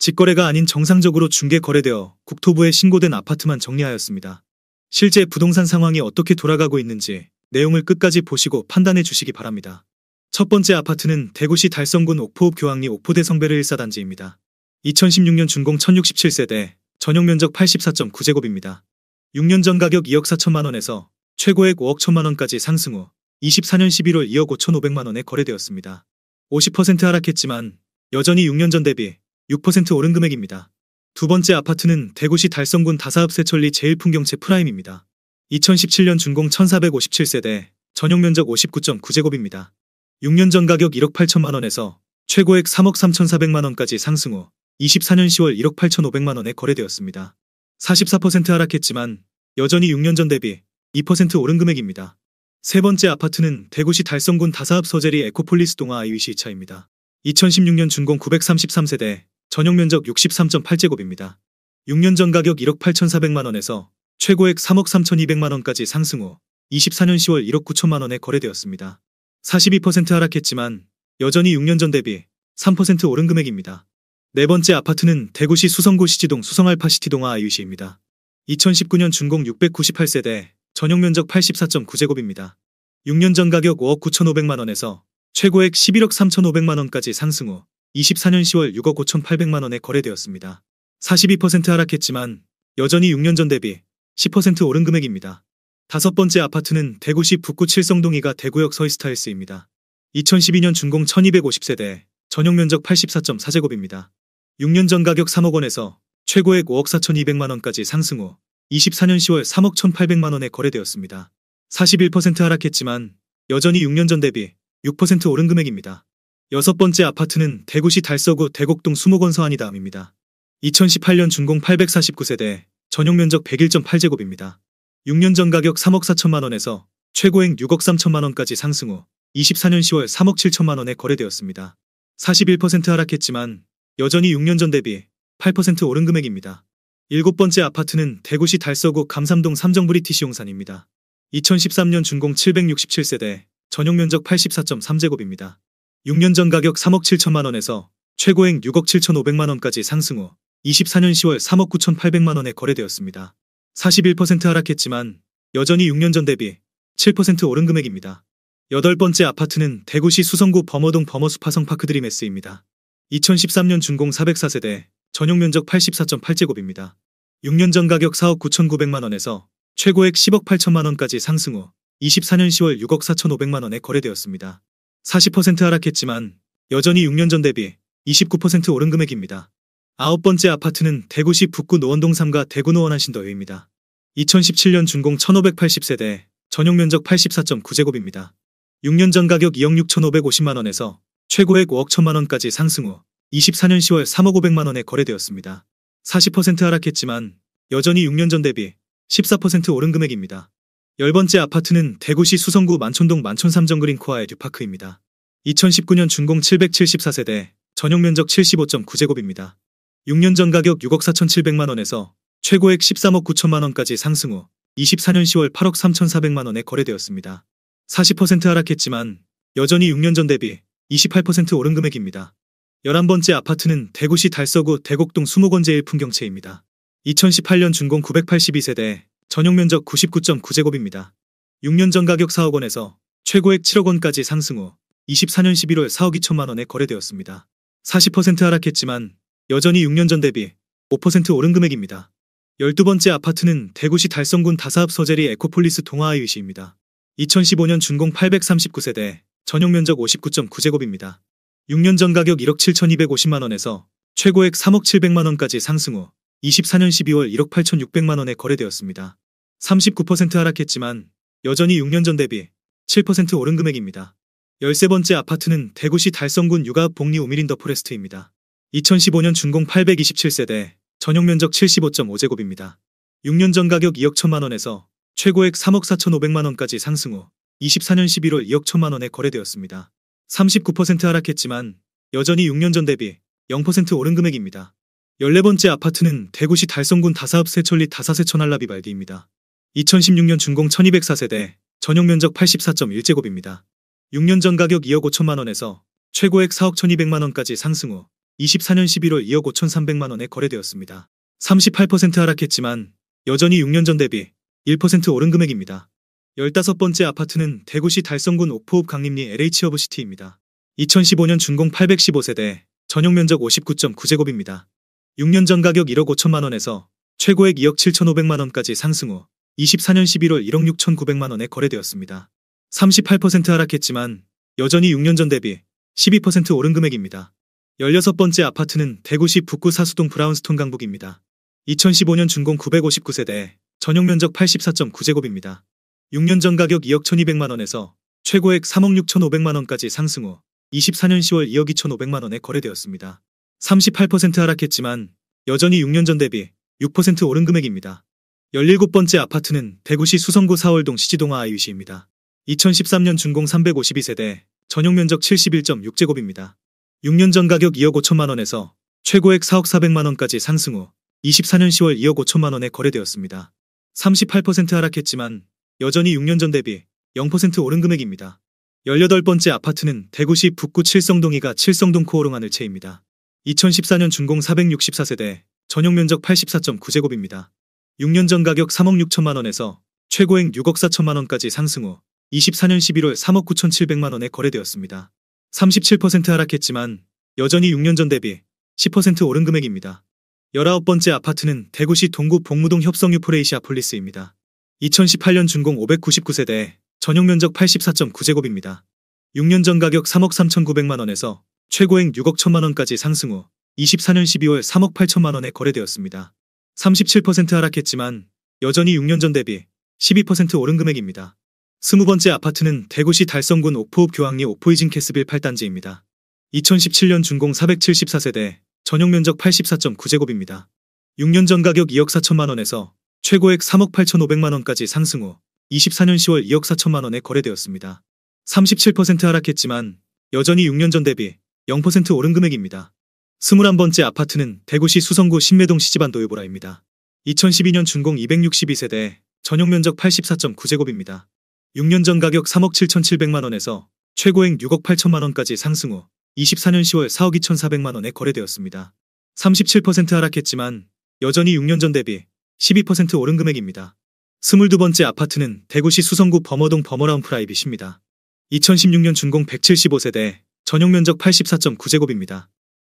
직거래가 아닌 정상적으로 중개 거래되어 국토부에 신고된 아파트만 정리하였습니다. 실제 부동산 상황이 어떻게 돌아가고 있는지 내용을 끝까지 보시고 판단해 주시기 바랍니다. 첫 번째 아파트는 대구시 달성군 옥포읍 교황리 옥포대 성베르 1사단지입니다. 2016년 준공 1067세대, 전용면적 84.9제곱입니다. 6년 전 가격 2억 4천만원에서 최고액 5억 1천만원까지 상승 후 24년 11월 2억 5,500만원에 거래되었습니다. 50% 하락했지만 여전히 6년 전 대비 6% 오른 금액입니다. 두 번째 아파트는 대구시 달성군 다사읍 세천리 제1풍경채 프라임입니다. 2017년 준공 1457세대, 전용면적 59.9제곱입니다. 6년 전 가격 1억 8천만원에서 최고액 3억 3,400만원까지 상승 후 24년 10월 1억 8,500만원에 거래되었습니다. 44% 하락했지만 여전히 6년 전 대비 2% 오른 금액입니다. 세 번째 아파트는 대구시 달성군 다사읍 서재리 에코폴리스 동아 아이위시 2차입니다. 2016년 준공 933세대, 전용면적 63.8제곱입니다. 6년 전 가격 1억 8,400만원에서 최고액 3억 3,200만원까지 상승 후 24년 10월 1억 9천만원에 거래되었습니다. 42% 하락했지만 여전히 6년 전 대비 3% 오른 금액입니다. 네 번째 아파트는 대구시 수성구 시지동 수성알파시티 동아 아이위시입니다. 2019년 준공 698세대, 전용면적 84.9제곱입니다. 6년 전 가격 5억 9,500만원에서 최고액 11억 3,500만원까지 상승 후 24년 10월 6억 5,800만원에 거래되었습니다. 42% 하락했지만 여전히 6년 전 대비 10% 오른 금액입니다. 다섯 번째 아파트는 대구시 북구 칠성동 2가 대구역 서이스타일스입니다. 2012년 준공 1250세대, 전용면적 84.4제곱입니다. 6년 전 가격 3억 원에서 최고액 5억 4,200만원까지 상승 후 24년 10월 3억 1,800만원에 거래되었습니다. 41% 하락했지만 여전히 6년 전 대비 6% 오른 금액입니다. 여섯 번째 아파트는 대구시 달서구 대곡동 수목원 서안이다함입니다. 2018년 준공 849세대, 전용면적 101.8제곱입니다. 6년 전 가격 3억 4천만원에서 최고액 6억 3천만원까지 상승 후 24년 10월 3억 7천만원에 거래되었습니다. 41% 하락했지만 여전히 6년 전 대비 8% 오른 금액입니다. 일곱 번째 아파트는 대구시 달서구 감삼동 삼정브리티시 용산입니다. 2013년 준공 767세대, 전용면적 84.3제곱입니다. 6년 전 가격 3억 7천만원에서 최고액 6억 7,500만원까지 상승 후 24년 10월 3억 9,800만원에 거래되었습니다. 41% 하락했지만 여전히 6년 전 대비 7% 오른 금액입니다. 여덟 번째 아파트는 대구시 수성구 범어동 범어숲화성파크 드림S입니다. 2013년 준공 404세대, 전용면적 84.8제곱입니다. 6년 전 가격 4억 9,900만원에서 최고액 10억 8천만원까지 상승 후 24년 10월 6억 4,500만원에 거래되었습니다. 40% 하락했지만 여전히 6년 전 대비 29% 오른 금액입니다. 아홉 번째 아파트는 대구시 북구 노원동 3가 대구 노원 한신더유입니다. 2017년 준공 1580세대, 전용면적 84.9제곱입니다. 6년 전 가격 2억 6,550만원에서 최고액 5억 1천만원까지 상승 후 24년 10월 3억 500만원에 거래되었습니다. 40% 하락했지만 여전히 6년 전 대비 14% 오른 금액입니다. 열 번째 아파트는 대구시 수성구 만촌동 만촌삼정그린코아의 듀파크입니다. 2019년 준공 774세대, 전용면적 75.9제곱입니다. 6년 전 가격 6억 4,700만원에서 최고액 13억 9천만원까지 상승 후 24년 10월 8억 3,400만원에 거래되었습니다. 40% 하락했지만 여전히 6년 전 대비 28% 오른 금액입니다. 11번째 아파트는 대구시 달서구 대곡동 수목원 제1풍경채입니다. 2018년 준공 982세대, 전용면적 99.9제곱입니다. 6년 전 가격 4억 원에서 최고액 7억 원까지 상승 후 24년 11월 4억 2천만원에 거래되었습니다. 40% 하락했지만 여전히 6년 전 대비 5% 오른 금액입니다. 12번째 아파트는 대구시 달성군 다사읍 서재리 에코폴리스 동아 아이위시입니다. 2015년 준공 839세대, 전용면적 59.9제곱입니다. 6년 전 가격 1억 7,250만원에서 최고액 3억 700만원까지 상승 후 24년 12월 1억 8,600만원에 거래되었습니다. 39% 하락했지만 여전히 6년 전 대비 7% 오른 금액입니다. 13번째 아파트는 대구시 달성군 육아읍 복리 우미린 더 포레스트입니다. 2015년 준공 827세대, 전용면적 75.5제곱입니다. 6년 전 가격 2억 1천만원에서 최고액 3억 4,500만원까지 상승 후 24년 11월 2억 1천만원에 거래되었습니다. 39% 하락했지만 여전히 6년 전 대비 0% 오른 금액입니다. 14번째 아파트는 대구시 달성군 다사읍 세천리 다사세천알라비발디입니다. 2016년 준공 1204세대, 전용면적 84.1제곱입니다. 6년 전 가격 2억 5천만원에서 최고액 4억 1200만원까지 상승 후 24년 11월 2억 5,300만 원에 거래되었습니다. 38% 하락했지만 여전히 6년 전 대비 1% 오른 금액입니다. 15번째 아파트는 대구시 달성군 옥포읍 강림리 LH허브시티입니다. 2015년 준공 815세대, 전용 면적 59.9제곱입니다. 6년 전 가격 1억 5천만 원에서 최고액 2억 7,500만 원까지 상승 후 24년 11월 1억 6,900만 원에 거래되었습니다. 38% 하락했지만 여전히 6년 전 대비 12% 오른 금액입니다. 16번째 아파트는 대구시 북구 사수동 브라운스톤 강북입니다. 2015년 준공 959세대, 전용 면적 84.9제곱입니다. 6년 전 가격 2억 1,200만 원에서 최고액 3억 6,500만 원까지 상승 후 24년 10월 2억 2,500만 원에 거래되었습니다. 38% 하락했지만 여전히 6년 전 대비 6% 오른 금액입니다. 17번째 아파트는 대구시 수성구 사월동 시지동화 아이유시입니다. 2013년 준공 352세대, 전용 면적 71.6제곱입니다. 6년 전 가격 2억 5천만 원에서 최고액 4억 400만 원까지 상승 후 24년 10월 2억 5천만 원에 거래되었습니다. 38% 하락했지만 여전히 6년 전 대비 0% 오른 금액입니다. 18번째 아파트는 대구시 북구 칠성동2가 칠성동 코오롱 하늘채입니다. 2014년 준공 464세대, 전용 면적 84.9제곱입니다. 6년 전 가격 3억 6천만 원에서 최고액 6억 4천만 원까지 상승 후 24년 11월 3억 9,700만 원에 거래되었습니다. 37% 하락했지만 여전히 6년 전 대비 10% 오른 금액입니다. 19번째 아파트는 대구시 동구 복무동 협성유 포레이시아폴리스입니다. 2018년 준공 599세대, 전용 면적 84.9제곱입니다. 6년 전 가격 3억 3,900만 원에서 최고액 6억 1천만 원까지 상승 후 24년 12월 3억 8천만 원에 거래되었습니다. 37% 하락했지만 여전히 6년 전 대비 12% 오른 금액입니다. 20번째 아파트는 대구시 달성군 옥포읍 교학리 옥포이진 캐스빌 8단지입니다. 2017년 준공 474세대, 전용 면적 84.9제곱입니다. 6년 전 가격 2억 4천만 원에서 최고액 3억 8,500만 원까지 상승 후 24년 10월 2억 4천만 원에 거래되었습니다. 37% 하락했지만 여전히 6년 전 대비 0% 오른 금액입니다. 21번째 아파트는 대구시 수성구 신매동 시지반 도유보라입니다. 2012년 준공 262세대, 전용 면적 84.9제곱입니다. 6년 전 가격 3억 7,700만 원에서 최고액 6억 8천만 원까지 상승 후 24년 10월 4억 2,400만 원에 거래되었습니다. 37% 하락했지만 여전히 6년 전 대비 12% 오른 금액입니다. 22번째 아파트는 대구시 수성구 범어동 범어라운 프라이빗입니다. 2016년 준공 175세대, 전용 면적 84.9제곱입니다.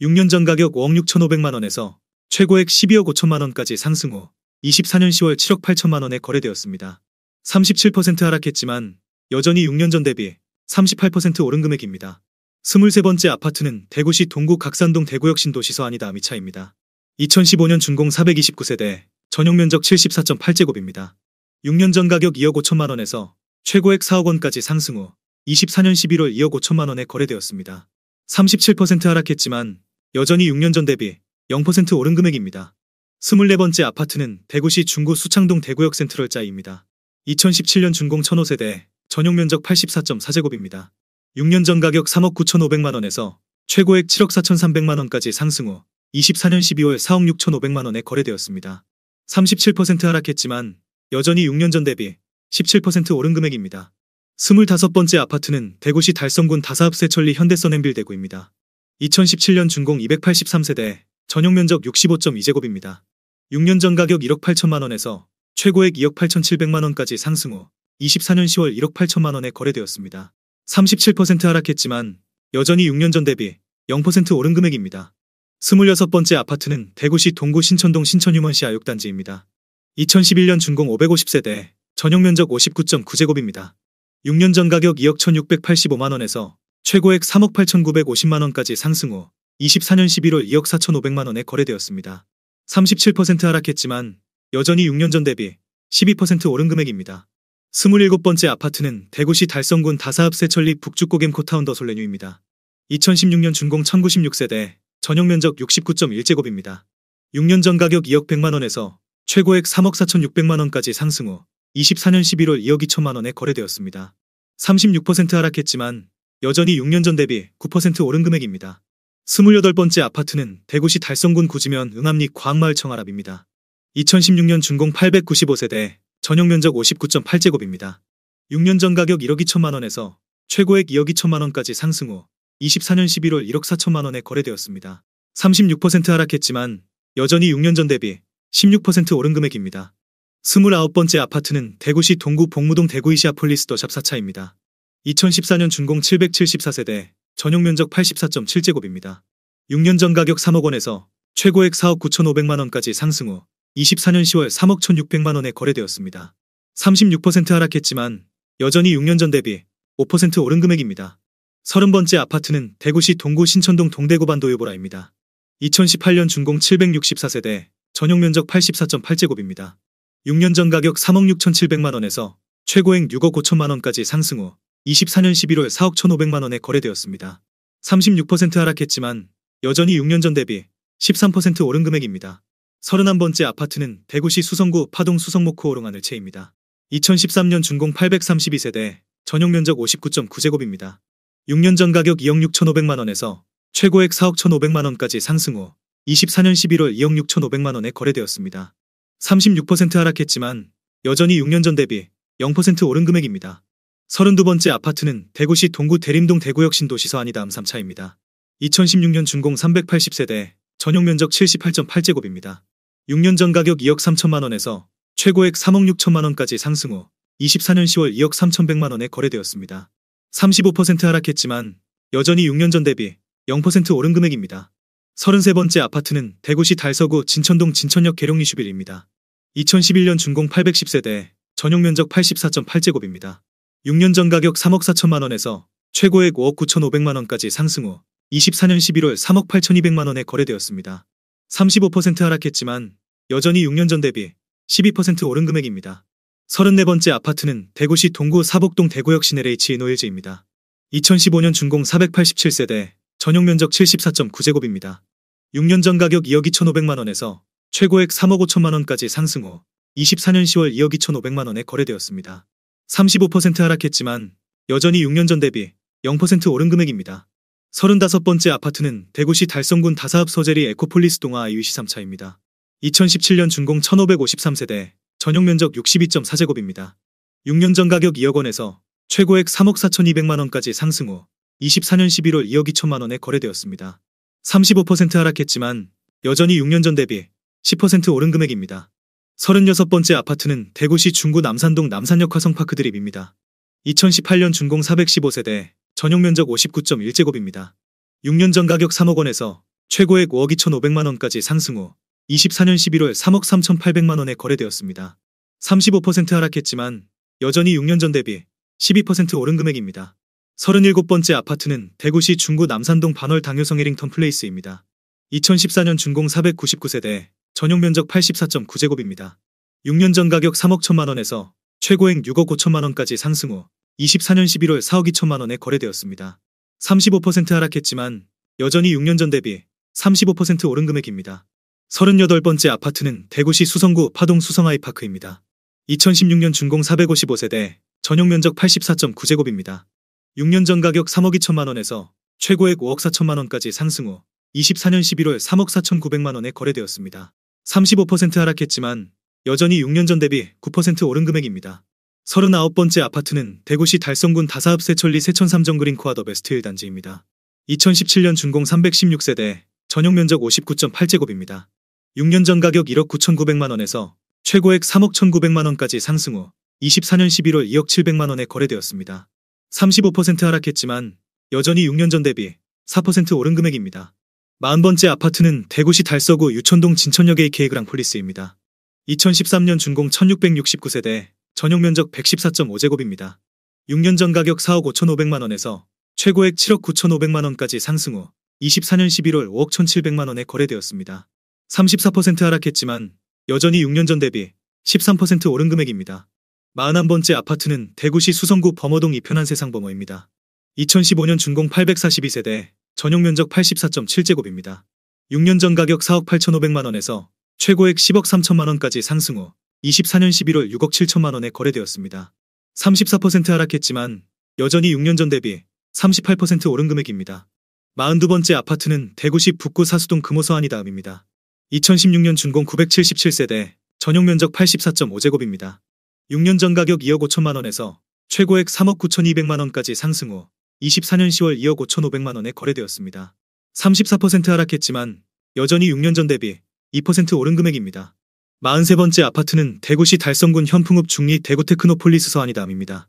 6년 전 가격 5억 6,500만 원에서 최고액 12억 5천만 원까지 상승 후 24년 10월 7억 8천만 원에 거래되었습니다. 37% 하락했지만 여전히 6년 전 대비 38% 오른 금액입니다. 23번째 아파트는 대구시 동구 각산동 대구역 신도시서 아니다 아미차입니다. 2015년 준공 429세대, 전용 면적 74.8제곱입니다. 6년 전 가격 2억 5천만 원에서 최고액 4억 원까지 상승 후 24년 11월 2억 5천만 원에 거래되었습니다. 37% 하락했지만 여전히 6년 전 대비 0% 오른 금액입니다. 24번째 아파트는 대구시 중구 수창동 대구역 센트럴짜이입니다. 2017년 준공 1005세대, 전용 면적 84.4제곱입니다. 6년 전 가격 3억 9,500만 원에서 최고액 7억 4,300만 원까지 상승 후 24년 12월 4억 6,500만 원에 거래되었습니다. 37% 하락했지만 여전히 6년 전 대비 17% 오른 금액입니다. 25번째 아파트는 대구시 달성군 다사읍 세천리 현대선행빌 대구입니다. 2017년 준공 283세대, 전용 면적 65.2제곱입니다. 6년 전 가격 1억 8천만 원에서 최고액 2억 8,700만 원까지 상승 후 24년 10월 1억 8천만 원에 거래되었습니다. 37% 하락했지만 여전히 6년 전 대비 0% 오른 금액입니다. 26번째 아파트는 대구시 동구 신천동 신천휴먼시 아육단지입니다. 2011년 준공 550세대, 전용 면적 59.9제곱입니다. 6년 전 가격 2억 1,685만 원에서 최고액 3억 8,950만 원까지 상승 후 24년 11월 2억 4,500만 원에 거래되었습니다. 37% 하락했지만 여전히 6년 전 대비 12% 오른 금액입니다. 27번째 아파트는 대구시 달성군 다사읍 세천리 북주꼬겜 코타운 더 솔레뉴입니다. 2016년 준공 1,096세대, 전용 면적 69.1제곱입니다. 6년 전 가격 2억 100만 원에서 최고액 3억 4,600만 원까지 상승 후 24년 11월 2억 2천만 원에 거래되었습니다. 36% 하락했지만 여전히 6년 전 대비 9% 오른 금액입니다. 28번째 아파트는 대구시 달성군 구지면 응암리 과학마을 청아랍입니다. 2016년 준공 895세대, 전용 면적 59.8제곱입니다. 6년 전 가격 1억 2천만 원에서 최고액 2억 2천만 원까지 상승 후 24년 11월 1억 4천만 원에 거래되었습니다. 36% 하락했지만 여전히 6년 전 대비 16% 오른 금액입니다. 29번째 아파트는 대구시 동구 복무동 대구이시아폴리스 더 샵4차입니다. 2014년 준공 774세대, 전용 면적 84.7제곱입니다. 6년 전 가격 3억 원에서 최고액 4억 9,500만 원까지 상승 후 24년 10월 3억 1,600만 원에 거래되었습니다. 36% 하락했지만 여전히 6년 전 대비 5% 오른 금액입니다. 30번째 아파트는 대구시 동구 신천동 동대구 반도유보라입니다. 2018년 준공 764세대, 전용 면적 84.8제곱입니다. 6년 전 가격 3억 6,700만 원에서 최고액 6억 5천만 원까지 상승 후 24년 11월 4억 1,500만 원에 거래되었습니다. 36% 하락했지만 여전히 6년 전 대비 13% 오른 금액입니다. 31번째 아파트는 대구시 수성구 파동 수성목호 오롱하늘채입니다. 2013년 준공 832세대, 전용 면적 59.9제곱입니다. 6년 전 가격 2억 6,500만 원에서 최고액 4억 1,500만 원까지 상승 후 24년 11월 2억 6,500만 원에 거래되었습니다. 36% 하락했지만 여전히 6년 전 대비 0% 오른 금액입니다. 32번째 아파트는 대구시 동구 대림동 대구역 신도시 서안이다음 3차입니다. 2016년 준공 380세대, 전용 면적 78.8제곱입니다. 6년 전 가격 2억 3천만 원에서 최고액 3억 6천만 원까지 상승 후 24년 10월 2억 3,100만 원에 거래되었습니다. 35% 하락했지만 여전히 6년 전 대비 0% 오른 금액입니다. 33번째 아파트는 대구시 달서구 진천동 진천역 계룡 이슈빌입니다. 2011년 준공 810세대, 전용 면적 84.8제곱입니다. 6년 전 가격 3억 4천만 원에서 최고액 5억 9,500만 원까지 상승 후 24년 11월 3억 8,200만 원에 거래되었습니다. 35% 하락했지만 여전히 6년 전 대비 12% 오른 금액입니다. 34번째 아파트는 대구시 동구 사복동 대구역 시내레이치 노일즈입니다. 2015년 준공 487세대, 전용 면적 74.9제곱입니다. 6년 전 가격 2억 2,500만 원에서 최고액 3억 5천만 원까지 상승 후 24년 10월 2억 2,500만 원에 거래되었습니다. 35% 하락했지만 여전히 6년 전 대비 0% 오른 금액입니다. 35번째 아파트는 대구시 달성군 다사읍 서재리 에코폴리스 동아 아이유시 3차입니다. 2017년 준공 1,553세대, 전용 면적 62.4제곱입니다. 6년 전 가격 2억 원에서 최고액 3억 4,200만 원까지 상승 후 24년 11월 2억 2천만 원에 거래되었습니다. 35% 하락했지만 여전히 6년 전 대비 10% 오른 금액입니다. 36번째 아파트는 대구시 중구 남산동 남산역 화성파크 드립입니다. 2018년 준공 415세대, 전용 면적 59.1제곱입니다. 6년 전 가격 3억 원에서 최고액 5억 2,500만 원까지 상승 후 24년 11월 3억 3,800만 원에 거래되었습니다. 35% 하락했지만 여전히 6년 전 대비 12% 오른 금액입니다. 37번째 아파트는 대구시 중구 남산동 반월 당효성 해링턴 플레이스입니다. 2014년 준공 499세대, 전용 면적 84.9제곱입니다. 6년 전 가격 3억 1천만 원에서 최고액 6억 5천만 원까지 상승 후 24년 11월 4억 2천만 원에 거래되었습니다. 35% 하락했지만 여전히 6년 전 대비 35% 오른 금액입니다. 38번째 아파트는 대구시 수성구 파동 수성아이파크입니다. 2016년 준공 455세대, 전용 면적 84.9제곱입니다. 6년 전 가격 3억 2천만 원에서 최고액 5억 4천만 원까지 상승 후 24년 11월 3억 4,900만 원에 거래되었습니다. 35% 하락했지만 여전히 6년 전 대비 9% 오른 금액입니다. 39번째 아파트는 대구시 달성군 다사읍 세천리 세천삼정 그린코아 더 베스트 1단지입니다. 2017년 준공 316세대, 전용 면적 59.8제곱입니다. 6년 전 가격 1억 9,900만 원에서 최고액 3억 1,900만 원까지 상승 후 24년 11월 2억 700만 원에 거래되었습니다. 35% 하락했지만 여전히 6년 전 대비 4% 오른 금액입니다. 40번째 아파트는 대구시 달서구 유천동 진천역 AK 그랑폴리스입니다. 2013년 준공 1669세대, 전용 면적 114.5제곱입니다. 6년 전 가격 4억 5,500만 원에서 최고액 7억 9,500만 원까지 상승 후 24년 11월 5억 1,700만 원에 거래되었습니다. 34% 하락했지만 여전히 6년 전 대비 13% 오른 금액입니다. 41번째 아파트는 대구시 수성구 범어동 이편한 세상범어입니다. 2015년 준공 842세대, 전용 면적 84.7제곱입니다. 6년 전 가격 4억 8,500만 원에서 최고액 10억 3천만 원까지 상승 후 24년 11월 6억 7천만 원에 거래되었습니다. 34% 하락했지만 여전히 6년 전 대비 38% 오른 금액입니다. 42번째 아파트는 대구시 북구 사수동 금호서안이다음입니다. 2016년 준공 977세대, 전용 면적 84.5제곱입니다. 6년 전 가격 2억 5천만 원에서 최고액 3억 9,200만 원까지 상승 후 24년 10월 2억 5,500만 원에 거래되었습니다. 34% 하락했지만 여전히 6년 전 대비 2% 오른 금액입니다. 43번째 아파트는 대구시 달성군 현풍읍 중리 대구 테크노폴리스 서안이담입니다.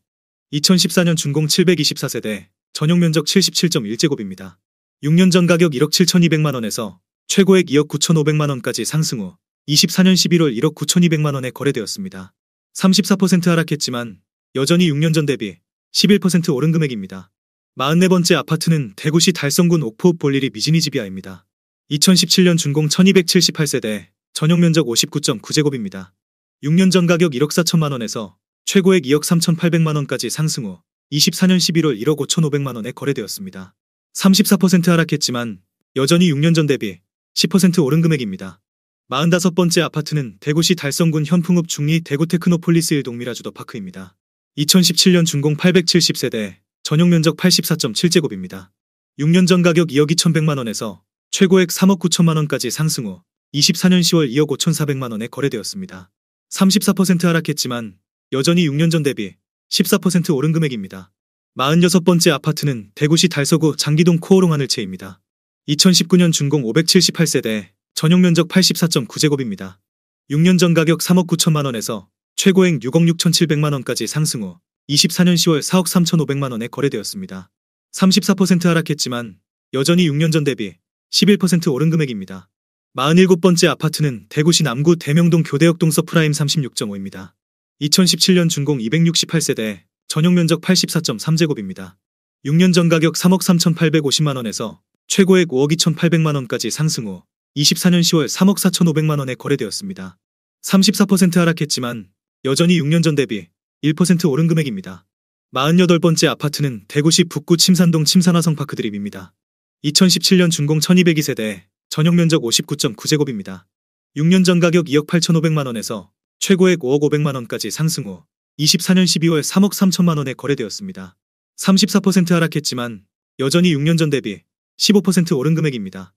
2014년 준공 724세대, 전용 면적 77.1제곱입니다. 6년 전 가격 1억 7,200만원에서 최고액 2억 9,500만원까지 상승 후 24년 11월 1억 9,200만원에 거래되었습니다. 34% 하락했지만 여전히 6년 전 대비 11% 오른 금액입니다. 44번째 아파트는 대구시 달성군 옥포읍 볼리리 미지니지비아입니다. 2017년 준공 1278세대, 전용 면적 59.9제곱입니다. 6년 전 가격 1억 4천만원에서 최고액 2억 3,800만원까지 상승 후 24년 11월 1억 5,500만원에 거래되었습니다. 34% 하락했지만 여전히 6년 전 대비 10% 오른 금액입니다. 45번째 아파트는 대구시 달성군 현풍읍 중리 대구 테크노폴리스 1동 미라주더파크입니다. 2017년 준공 870세대, 전용 면적 84.7제곱입니다. 6년 전 가격 2억 2,100만원에서 최고액 3억 9천만원까지 상승 후 24년 10월 2억 5,400만원에 거래되었습니다. 34% 하락했지만 여전히 6년 전 대비 14% 오른 금액입니다. 46번째 아파트는 대구시 달서구 장기동 코오롱 하늘채입니다. 2019년 준공 578세대, 전용 면적 84.9제곱입니다. 6년 전 가격 3억 9천만원에서 최고액 6억 6,700만원까지 상승 후 24년 10월 4억 3,500만원에 거래되었습니다. 34% 하락했지만 여전히 6년 전 대비 11% 오른 금액입니다. 47번째 아파트는 대구시 남구 대명동 교대역동 서프라임 36.5입니다. 2017년 준공 268세대, 전용 면적 84.3제곱입니다. 6년 전 가격 3억 3,850만원에서 최고액 5억 2,800만원까지 상승 후 24년 10월 3억 4,500만원에 거래되었습니다. 34% 하락했지만 여전히 6년 전 대비 1% 오른 금액입니다. 48번째 아파트는 대구시 북구 침산동 침산화성 파크드립입니다. 2017년 준공 1202세대, 전용 면적 59.9제곱입니다. 6년 전 가격 2억 8,500만원에서 최고액 5억 500만원까지 상승 후 24년 12월 3억 3천만원에 거래되었습니다. 34% 하락했지만 여전히 6년 전 대비 15% 오른 금액입니다.